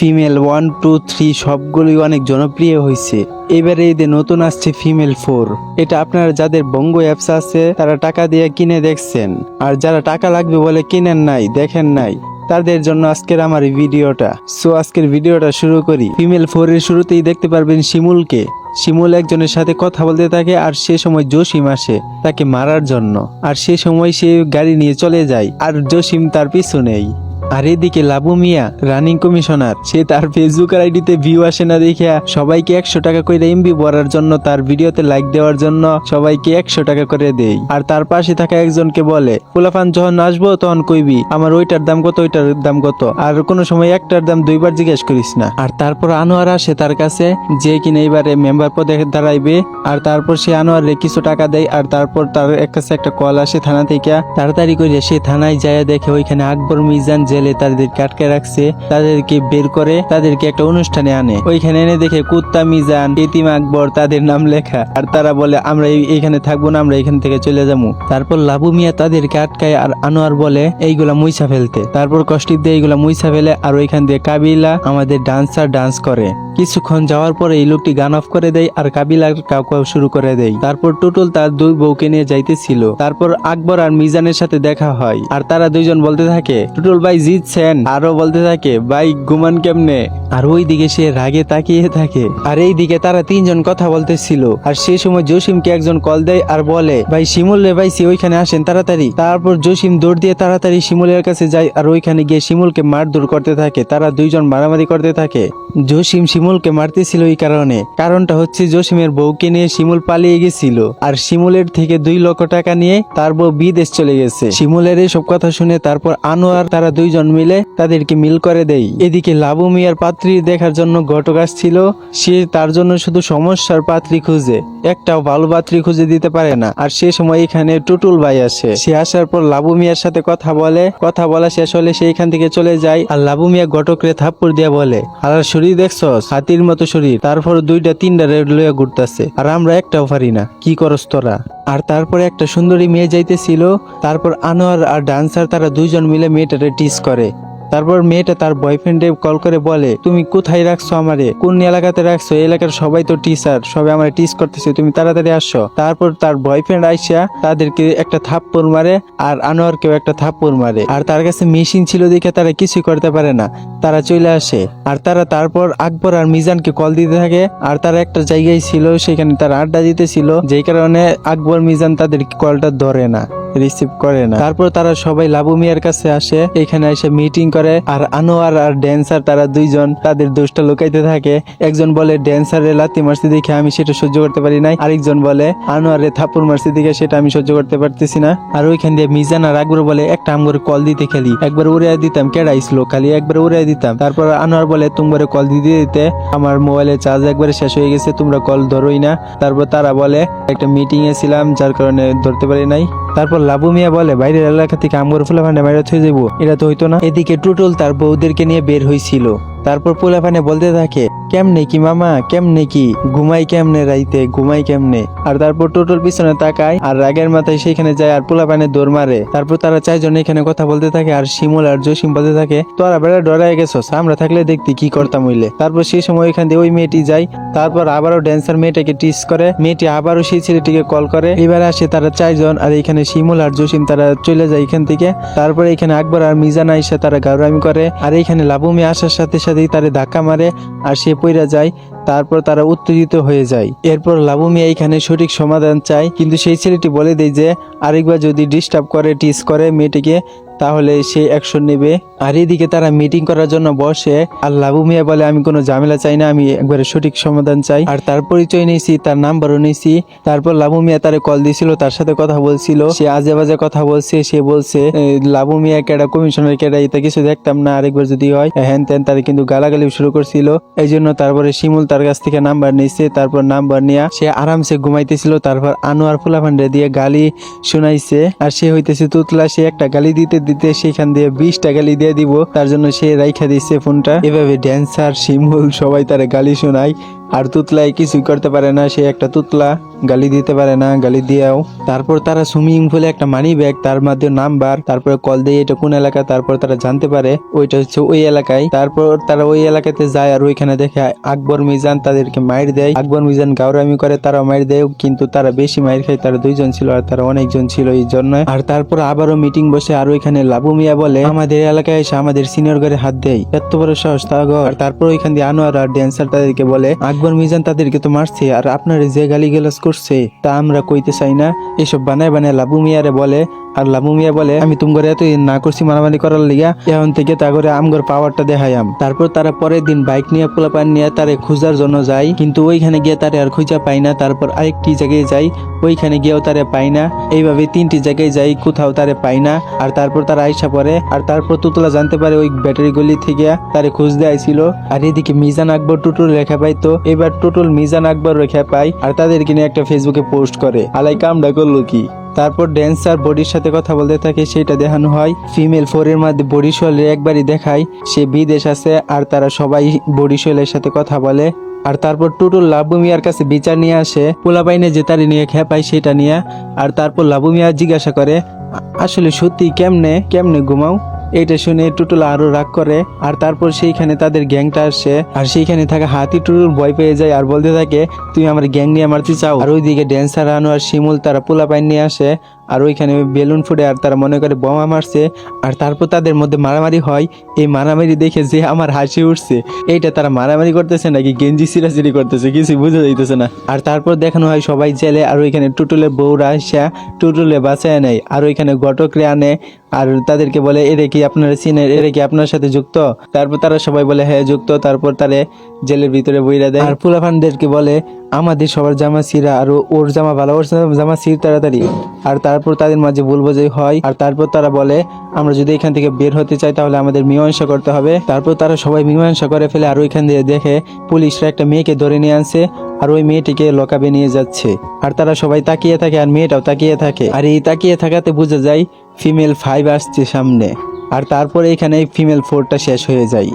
Female 1, 2, 3 সবগুলোই অনেক জনপ্রিয় হয়েছে। এবারে ঈদে নতুন আসছে ফিমেল 4। এটা আপনারা যাদের বঙ্গ অ্যাপস আছে তারা টাকা দিয়ে কিনে দেখছেন, আর যারা টাকা লাগবে বলে কিনেন নাই, দেখেন নাই, তাদের জন্য আজকের আমার এই ভিডিওটা। সো আজকের ভিডিওটা শুরু করি। ফিমেল 4 এর শুরুতেই দেখতে পারবেন শিমুলকে। শিমুল একজনের সাথে কথা বলতে থাকে, আর সে সময় জসিম আসে তাকে মারার জন্য, আর সে সময় সে গাড়ি নিয়ে চলে যায়, আর জসিম তার পিছু নেই। আর এদিকে লাবু মিয়া রানিং কমিশনার, সে তার ফেসবুকের আইডিতে ভিউ আসে না দেখিয়া সবাইকে 100 টাকা করে এমবি ভরার জন্য, তার ভিডিওতে লাইক দেওয়ার জন্য সবাইকে 100 টাকা করে দেয়। আর তার পাশে থাকা একজনকে বলে, পোলাপান যখন আসবো তখন কইবি আমার ওইটার দাম কত, ওইটার দাম কত, আর কোনো সময় একটার দাম দুইবার জিজ্ঞেস করিস না। আর তারপর আনোয়ার আসে তার কাছে, যে কিনা এবারে মেম্বার পদে দাঁড়াইবে। আর তারপর সে আনোয়ারে কিছু টাকা দেয়, আর তারপর তার কাছে একটা কল আসে থানা থেকে। তাড়াতাড়ি করে সে থানায় যায়, দেখে ওইখানে আকবর মিজান জেলে তাদেরকে আটকে রাখছে। তাদেরকে বের করে তাদেরকে একটা অনুষ্ঠানে আনে। ওইখানে এনে দেখে কুত্তা মিজান, এতিম আকবর তাদের নাম লেখা, আর তারা বলে আমরা এইখানে থাকবো না, আমরা এখান থেকে চলে যাবো। তারপর লাবু মিয়া তাদেরকে আটকায়, আর আনোয়ার বলে এইগুলা মুইসা ফেলতে। তারপর কষ্টিপ দিয়ে এইগুলা মুইসা ফেলে, আর ওইখান দিয়ে কাবিলা আমাদের ডান্সার ডান্স করে। কিছুক্ষণ যাওয়ার পরে এই লোকটি গান অফ করে দেয়, আর কাবিলা কাউকে শুরু করে দেয়। তারপর টুটুল তার দুই বউকে নিয়ে যাইতেছিল। তারপর আকবর আর মিজানের সাথে দেখা হয়, আর তারা দুইজন বলতে থাকে টুটুল ভাই জিতছেন, আরো বলতে থাকে ভাই ঘুমান কেমনে। আর ওই দিকে সে রাগে তাকিয়ে থাকে, আর এই দিকে তারা তিনজন কথা বলতেছিল। আর সেই সময় জসিমকে একজন কল দেয় আর বলে ভাই শিমুল রে ভাই ওইখানে আসেন তাড়াতাড়ি। তারপর জসিম দৌড় দিয়ে তাড়াতাড়ি শিমুলের কাছে যায়, আর ওইখানে গিয়ে শিমুলকে মারধর করতে থাকে। তারা দুইজন মারামারি করতে থাকে। জসিম শিমুলকে মারতেছিল এই কারণটা হচ্ছে জসিমের বউকে নিয়ে শিমুল পালিয়ে গেছিল, আর শিমুলের থেকে 2 লক্ষ টাকা নিয়ে তার বউ বিদেশ চলে গেছে। শিমুলের এইসব কথা শুনে তারপর আনোয়ার তারা দুইজন মিলে তাদেরকে মিল করে দেয়। এদিকে লাবু মিয়ার পাত্রী দেখার জন্য ঘটক আসছিল। সে তার জন্য শুধু সমস্যার পাত্রী খুঁজে, একটাও ভালো পাত্রী খুঁজে দিতে পারে না। আর সে সময় এখানে টুটুল ভাই আসে। সে আসার পর লাবু মিয়ার সাথে কথা বলে, কথা বলা শেষ হলে সে এখান থেকে চলে যায়। আর লাবু মিয়া ঘটকরে থাপ্পড় দিয়া বলে আর শরীর দেখছস, হাতির মতো শরীর, তারপর 2টা-3টা রেড লইয়া ঘুরতেছে, আর আমরা একটাও পারি না, কি করস তোরা। আর তারপরে একটা সুন্দরী মেয়ে যাইতেছিল। তারপর আনোয়ার আর ডান্সার তারা দুইজন মিলে মেয়েটারে টিস করে। তারপর মেয়েটা তার বয়ফ্রেন্ডে কল করে বলে তুমি কোথায় রাখছো আমারে, কোন এলাকাতে রাখছো, এলাকার সবাই তো টিচার, সবাই আমার টিস করতেছে, তুমি তাড়াতাড়ি আসো। তারপর তার বয়ফ্রেন্ড আইসা তাদেরকে একটা থাপ্পড় মারে, আর আনোয়ারকেও একটা থাপ্পড় মারে। আর তার কাছে মেশিন ছিল দেখে তারা কিছুই করতে পারে না, তারা চলে আসে। আর তারা তারপর আকবর আর মিজানকে কল দিতে থাকে। আর তারা একটা জায়গায় ছিল, সেখানে তারা আড্ডা দিতেছিল, যেই কারণে আকবর মিজান তাদের কলটা ধরে না, রিসিভ করে না। তারপর তারা সবাই লাবু মিয়ার কাছে আসে, এখানে এসে মিটিং করে। আর আনোয়ার আর ড্যান্সার তারা দুইজন তাদের দোষটা লুকাইতে থাকে। একজন বলে ড্যান্সারে লাথি মারছি দেখে আমি সেটা সহ্য করতে পারি নাই, আরেকজন বলে আনোয়ারে থাপ্পড় মারছি দেখে সেটা আমি সহ্য করতে পারতেছি না। আর ওইখান দিয়ে মিজান আর আকবর বলে একটা আমগরে কল দিতে খেলি, একবার উড়াই দিতাম, কেডাইছিল খালি একবার উড়াই দিতাম। তারপর আনোয়ার বলে তোমরা কল দিতে দিতে আমার মোবাইলে চার্জ একবারে শেষ হয়ে গেছে, তোমরা কল ধরোই না। তারপর তারা বলে একটা মিটিং এ ছিলাম যার কারণে ধরতে পারি নাই। তারপর লাবু মিয়া বলে বাইরের এলাকা থেকে আমগর ফুলাফান্ডে মাইরা থয়ে যাবো, এটা তো হইতো না। এদিকে টুটুল তার বউদেরকে নিয়ে বের হয়েছিল। তারপর পোলাপানে বলতে থাকে কেমনে কি মামা, কেমনে কি ঘুমাই, কেমনে রাইতে ঘুমাই কেমনে। আর তারপর টুটুল পিছনে তাকায়, আর রাগের মাথায় সেখানে যায়, আর পোলাপানে দৌড় মারে। তারপর তারা 4 জন এখানে কথা বলতে থাকে, আর শিমুল আর জসিম বলতে থাকে তোরা বেড়া ডরাই গেছস, আমরা থাকলে দেখতি কি করতাম হইলে। তারপর সেই সময় এখান দিয়ে ওই মেয়েটি যায়। তারপর আবারও ড্যান্সার মেয়েটাকে টিস করে, মেয়েটি আবারও সেই ছেলেটিকে কল করে। এবার আসে তারা 4 জন, আর এখানে শিমুল আর জসিম তারা চলে যায় এখান থেকে। তারপরে এখানে আকবর আর মিজান আইসা তারা গাউরামি করে, আর এখানে লাবু মিয়া আসার সাথে সাথেই তারে ধাক্কা মারে, আর সে পইরা যায়। তারপর তারা উত্তেজিত হয়ে যায়। এরপর লাবু মিয়া এখানে সঠিক সমাধান চায়, কিন্তু সেই ছেলেটি বলে দেয় যে আরেকবার যদি ডিস্টার্ব করে, টিস করে মেয়েটিকে, তাহলে সে অ্যাকশন নেবে। আর এদিকে তারা মিটিং করার জন্য বসে, আর লাবু মিয়া বলে আমি কোনো ঝামেলা চাই না, আমি একবারে সঠিক সমাধান চাই। আর তার পরিচয় নিয়েছি, তার নাম্বারও নিয়েছি। তারপর লাবু মিয়া তারে কল দিয়েছিল, তার সাথে কথা বলছিল, সে আজে বাজে কথা বলছে। সে বলছে লাবু মিয়া কেডা, কমিশনার কেডা, এটা কিছু দেখতাম না, আরেকবার যদি হয় হ্যান ত্যান, তারা কিন্তু গালাগালি শুরু করছিল। এই জন্য তারপরে শিমুল তার কাছ থেকে নাম্বার নিয়েছে। তারপর নাম্বার নিয়ে সে আরামসে ঘুমাইতেছিল। তারপর আনোয়ার ফুলাফান্ডে দিয়ে গালি শুনাইছে, আর সে হইতেছে তুতলা। সে একটা গালি দিতে দিতে সেখান দিয়ে 20টা গালি দিয়ে দিব, তার জন্য সে রাইখা দিচ্ছে ফোনটা। এভাবে ড্যান্সার শিমুল সবাই তারা গালি শোনায়। আর তুতলাই কিছুই করতে পারে না, সে একটা তুতলা, গালি দিতে পারে না, গালি দিয়েও। তারপর তারা সুইমিং পুলে একটা মানি ব্যাগ, তার মধ্যে নাম্বার, তারপরে কল দিয়ে এটা কোন এলাকা, তারপর তারা জানতে পারে ওইটা হচ্ছে ওই এলাকায়। তারপর তারা ওই এলাকাতে যায় আর ওইখানে দেখে আকবর মিজান তাদেরকে মাইর দেয়। আকবর মিজান গাউরামি করে, তারা মাইর দেয়, কিন্তু তারা বেশি মাইর খায়, তারা 2 জন ছিল আর তারা অনেকজন ছিল এই জন্য। আর তারপর আবারও মিটিং বসে আর ওইখানে লাবু মিয়া বলে আমাদের এলাকায় এসে আমাদের সিনিয়র ঘরে হাত দেয়, এত বড় সাহস তাগর। আর তারপর ওইখান দিয়ে আনোয়ার আর ড্যান্সার তাদেরকে বলে আকবর মিজান তাদেরকে তো মারছে, আর আপনারা যে গালিগালাজ করছে তা আমরা কইতে চাই না, এসব বানায় বানায় লাবু মিয়ারে বলে। আর লাবু মিয়া বলে আমি তুমি করে এতদিন না করছি মারামারি করার লিগা, এখন থেকে তা করে আমগর পাওয়ারটা দেখাইয়াম। তারপর তারা পরের দিন বাইক নিয়ে পোলাপান নিয়ে তারে খোঁজার জন্য যায়, কিন্তু ওইখানে গিয়ে তারে আর খুঁজা পাই না। তারপর আরেকটি জায়গায় যাই, ওইখানে গিয়েও তারে পাই না। এইভাবে 3টি জায়গায় যাই, কোথাও তারে পাই না। আর তারপর তারা আইসা পড়ে, আর তারপর তুতলা জানতে পারে ওই ব্যাটারি গলি থেকে তারে খুঁজতে আইছিল। আর এদিকে মিজান আকবর টুটুল রেখা পাইতো, এবার টুটুল মিজান আকবর রেখা পায় আর তাদেরকে নিয়ে একটা ফেসবুকে পোস্ট করে, আলাই কামটা করলো কি। তারপর ড্যান্সার বডির সাথে কথা বলতে থাকে, সেটা দেখানো হয়। ফিমেল 4 এর মধ্যে বরিশালে একবারই দেখায় সে বিদেশ আছে, আর তারা সবাই বরিশালের সাথে কথা বলে। আর তারপর টুটুল লাবু মিয়ার কাছে বিচার নিয়ে আসে পোলাপাইনে যে তারি নিয়ে খেপায় সেটা নিয়ে। আর তারপর লাবু মিয়া জিজ্ঞাসা করে আসলে সত্যি কেমনে কেমনে ঘুমাও। এটা শুনে টুটুল আরো রাগ করে। আর তারপর সেইখানে তাদের গ্যাংটা আসে, আর সেইখানে থাকা হাতি টুটুল ভয় পেয়ে যায় আর বলতে থাকে তুমি আমার গ্যাং নিয়ে মারতে চাও। আর ওইদিকে ড্যান্সার আনোয়ার শিমুল তারা পোলাপাইন নিয়ে আসে, আর ওইখানে বেলুন ফুটে আর তারা মনে করে বোমা মারছে। আর তারপর তাদের মধ্যে মারামারি হয়। এই মারামারি দেখে যে আমার হাসি উঠছে, এইটা তারা মারামারি করতেছে নাকি গেঞ্জি সিরাসিরি করতেছে কিছু বুঝে যাইতেছে না। আর তারপর দেখানো হয় সবাই জেলে, আর ওইখানে টুটুলের বউরা আসা টুটুলে বাঁচায় নেয়, আর ওইখানে ঘটকরে আনে আর তাদেরকে বলে এরে কি আপনারা চিনেন, এরে কি আপনার সাথে যুক্ত। তারপর তারা সবাই বলে হ্যাঁ যুক্ত। তারপর তারে জেলের ভিতরে বইরা দেয়। আর পোলাপানদেরকে বলে আমাদের সবার জামা ছিঁড়া, আর ওর জামা ভালো, ওর জামা ছিঁড় তাড়াতাড়ি। আর তারপর তাদের মাঝে ভুল বোঝাই হয়। আর তারপর তারা বলে আমরা যদি এখান থেকে বের হতে চাই তাহলে আমাদের মীমাংসা করতে হবে। তারপর তারা সবাই মীমাংসা করে ফেলে, আর ওইখান দিয়ে দেখে পুলিশরা একটা মেয়েকে ধরে নিয়ে আনছে, আর ওই মেয়েটিকে লকাবে নিয়ে যাচ্ছে। আর তারা সবাই তাকিয়ে থাকে, আর মেয়েটাও তাকিয়ে থাকে। আর এই তাকিয়ে থাকাতে বোঝা যায় ফিমেল 5 আসছে সামনে। আর তারপর এখানে ফিমেল 4টা শেষ হয়ে যায়।